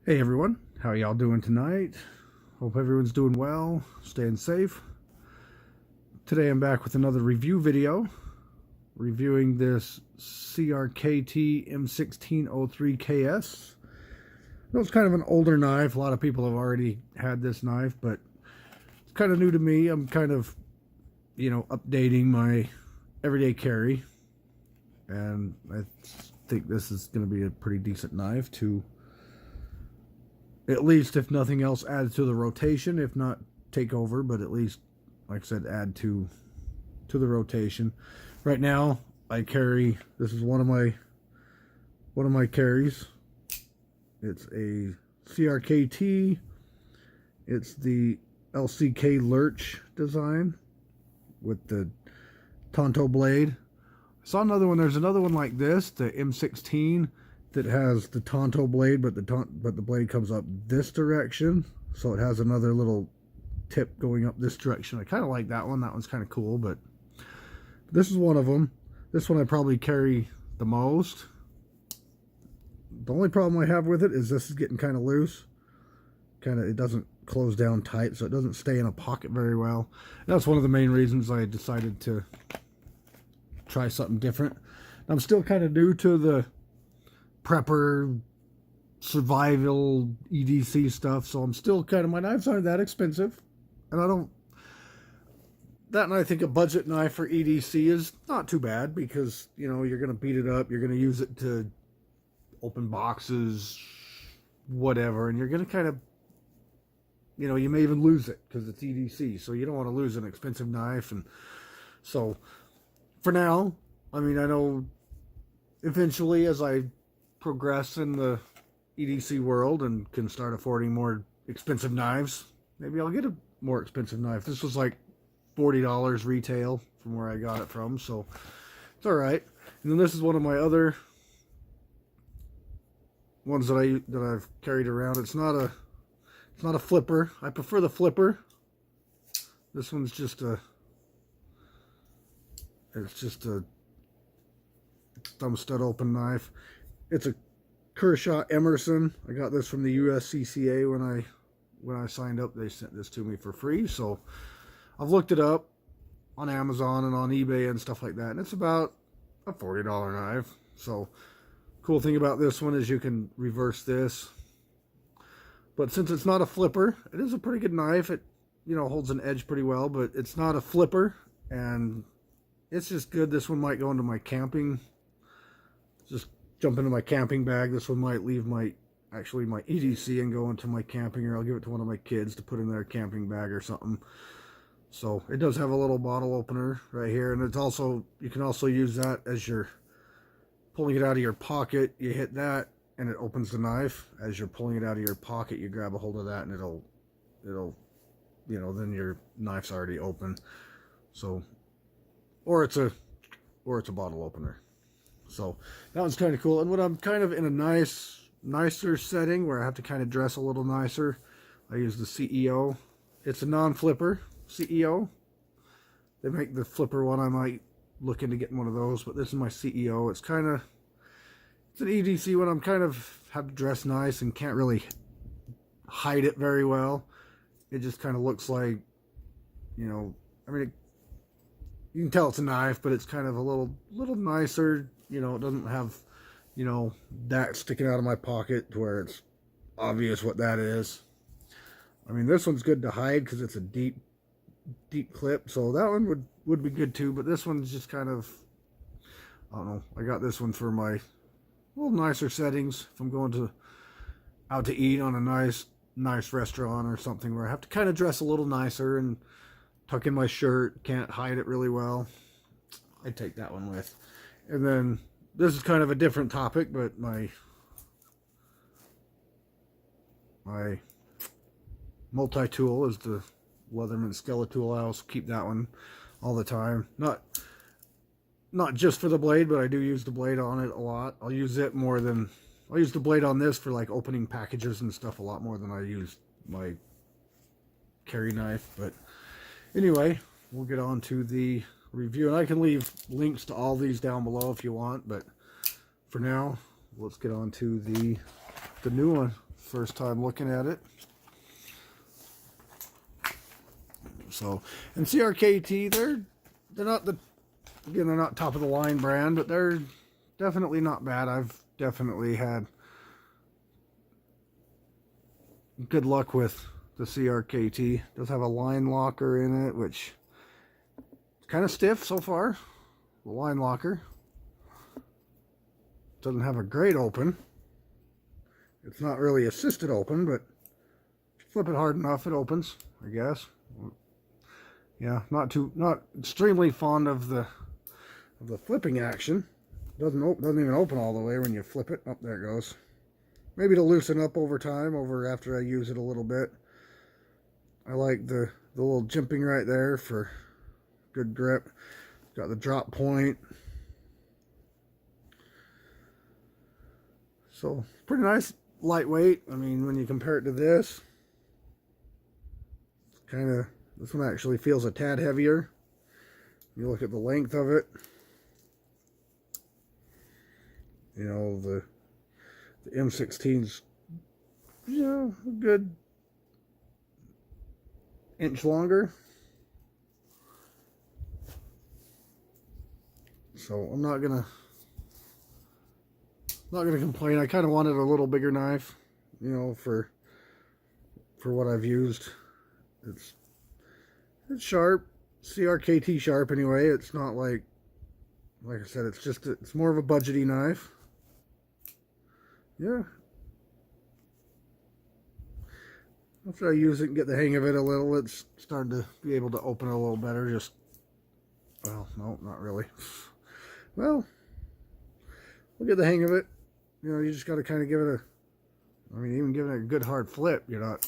Hey everyone, how y'all doing tonight? Hope everyone's doing well, staying safe. Today I'm back with another review video, reviewing this CRKT M16 03KS. I know it's kind of an older knife. A lot of people have already had this knife, but it's kind of new to me. I'm kind of, updating my everyday carry, and I think this is going to be a pretty decent knife to, at least, if nothing else, add to the rotation. If not take over, but at least, like I said, add to the rotation. Right now, I carry, this is one of my carries. It's a CRKT. It's the LCK Lurch design with the Tonto blade. I saw another one. There's another one like this, the M16, that has the Tonto blade, but the blade comes up this direction, so it has another little tip going up this direction. I kind of like that one. That one's kind of cool, but this is one of them. This one I probably carry the most. The only problem I have with it is this is getting kind of loose. It doesn't close down tight, so it doesn't stay in a pocket very well. And that's one of the main reasons I decided to try something different. I'm still kind of new to the prepper survival EDC stuff, so I'm still kind of, my knives aren't that expensive, and and I think a budget knife for EDC is not too bad, because you're gonna beat it up, you're gonna use it to open boxes, whatever, and you're gonna kind of, you may even lose it because it's EDC, so you don't want to lose an expensive knife. And so for now, I know eventually, as I progress in the EDC world and can start affording more expensive knives, maybe I'll get a more expensive knife. This was like $40 retail from where I got it from, so it's all right. And then this is one of my other ones that I've carried around. It's not a flipper. I prefer the flipper. This one's just a thumb stud open knife. It's a Kershaw Emerson. I got this from the USCCA when I signed up. They sent this to me for free, so I've looked it up on Amazon and on eBay and stuff like that, and it's about a $40 knife. So cool thing about this one is you can reverse this, but since it's not a flipper, it is a pretty good knife. It holds an edge pretty well, but it's not a flipper, and it's just good. This one might go into my camping, just jump into my camping bag. This one might leave my EDC and go into my camping, or I'll give it to one of my kids to put in their camping bag or something. So it does have a little bottle opener right here, and it's also, you can also use that as you're pulling it out of your pocket. You hit that and it opens the knife. As you're pulling it out of your pocket, you grab a hold of that and it'll then your knife's already open. So or it's a bottle opener. So that one's kind of cool. And when I'm kind of in a nicer setting where I have to kind of dress a little nicer, I use the CEO. It's a non-flipper CEO. They make the flipper one. I might look into getting one of those, but this is my CEO. It's an EDC when I'm kind of have to dress nice and can't really hide it very well. It just kind of looks like, you can tell it's a knife, but it's kind of a little nicer. It doesn't have, that sticking out of my pocket to where it's obvious what that is. This one's good to hide because it's a deep clip, so that one would be good too, but this one's just kind of, I don't know, I got this one for my little nicer settings. If I'm going out to eat on a nice restaurant or something where I have to kind of dress a little nicer and tuck in my shirt, can't hide it really well, I take that one with. And then this is kind of a different topic, but my multi-tool is the Leatherman Skeletool. I also keep that one all the time. Not just for the blade, but I do use the blade on it a lot. I'll use the blade on this for like opening packages and stuff a lot more than I use my carry knife. But anyway, we'll get on to the review, and I can leave links to all these down below if you want, but for now, let's get on to the new one. First time looking at it. So, and CRKT, they're not they're not top of the line brand, but they're definitely not bad. I've definitely had good luck with the CRKT. It does have a line locker in it, which is kind of stiff so far. The line locker doesn't have a great open. It's not really assisted open, but if you flip it hard enough, it opens, I guess. Yeah, not extremely fond of the flipping action. Doesn't even open all the way when you flip it. Oh, there it goes. Maybe to loosen up over time, after I use it a little bit. I like the little jimping right there for good grip. Got the drop point. So, pretty nice, lightweight. I mean, when you compare it to this, this one actually feels a tad heavier. You look at the length of it. You know, the M16's, you know, a good inch longer. So I'm not gonna complain. I kind of wanted a little bigger knife, you know, for what I've used. It's sharp, CRKT sharp anyway. It's not like I said, it's more of a budgety knife. Yeah. After I use it and get the hang of it a little, it's starting to be able to open it a little better. Well, no, not really. Well, we'll get the hang of it. You know, you just got to kind of give it even giving it a good hard flip, you're not,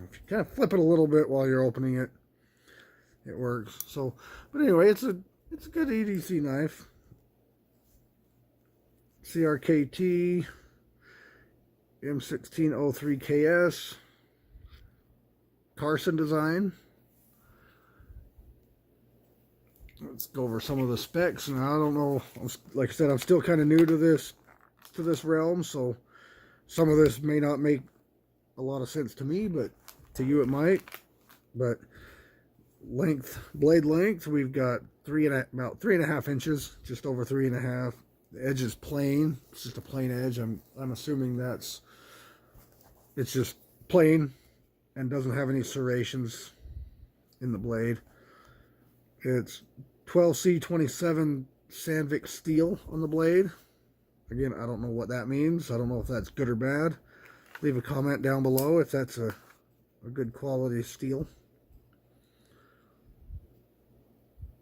if you kind of flip it a little bit while you're opening it, it works. So, but anyway, it's a good EDC knife. CRKT M16 03KS Carson design. Let's go over some of the specs. Now, I don't know, like I said, I'm still kind of new to this realm, so some of this may not make a lot of sense to me, but to you it might. But blade length, we've got about 3.5 inches, just over 3.5. The edge is plain. It's just a plain edge. I'm assuming it's just plain and doesn't have any serrations in the blade. It's 12C27 Sandvik steel on the blade. Again, I don't know what that means. I don't know if that's good or bad. Leave a comment down below if that's a good quality steel.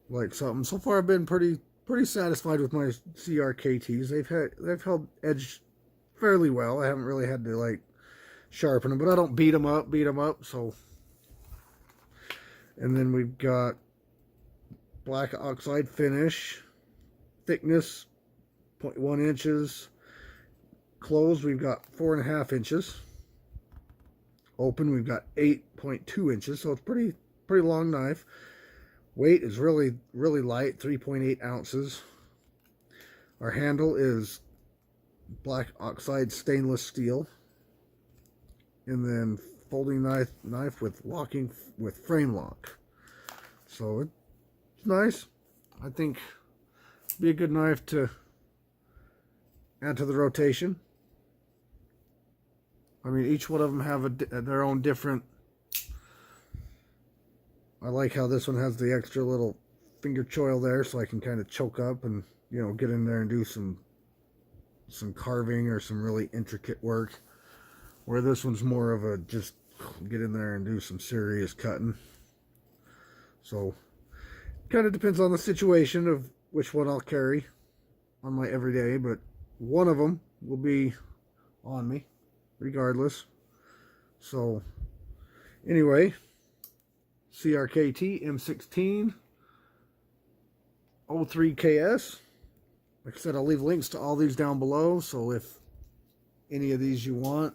Like something. So far I've been pretty satisfied with my CRKTs. They've held edge fairly well. I haven't really had to like sharpen them, but I don't beat them up. So, and then we've got black oxide finish, thickness 0.1 inches. Closed, we've got 4.5 inches. Open, we've got 8.2 inches. So it's pretty long knife. Weight is really light, 3.8 ounces. Our handle is black oxide stainless steel. And then folding knife with frame lock. So it's nice. I think it'd be a good knife to add to the rotation. I mean, each one of them have their own different. I like how this one has the extra little finger choil there, so I can kind of choke up and, you know, get in there and do some carving or some really intricate work. Where this one's more of a just get in there and do some serious cutting. So, kind of depends on the situation of which one I'll carry on my everyday, but one of them will be on me regardless. So, anyway, CRKT M16 03KS. Like I said, I'll leave links to all these down below, so if any of these you want,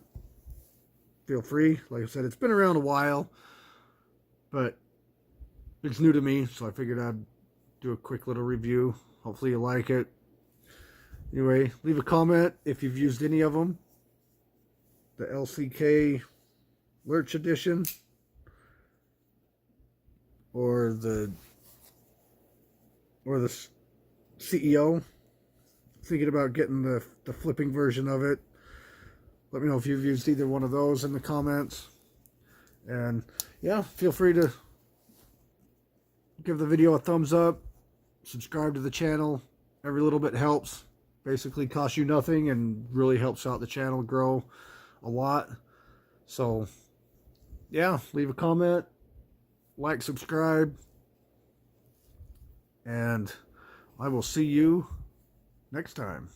feel free. Like I said, it's been around a while, but it's new to me, so I figured I'd do a quick little review. Hopefully you like it. Anyway, leave a comment if you've used any of them the LCK Lurch Edition, or the CEO. Thinking about getting the flipping version of it. Let me know if you've used either one of those in the comments. And yeah, feel free to give the video a thumbs up, subscribe to the channel. Every little bit helps. Basically costs you nothing and really helps out the channel grow a lot. So yeah, leave a comment, like, subscribe, and I will see you next time.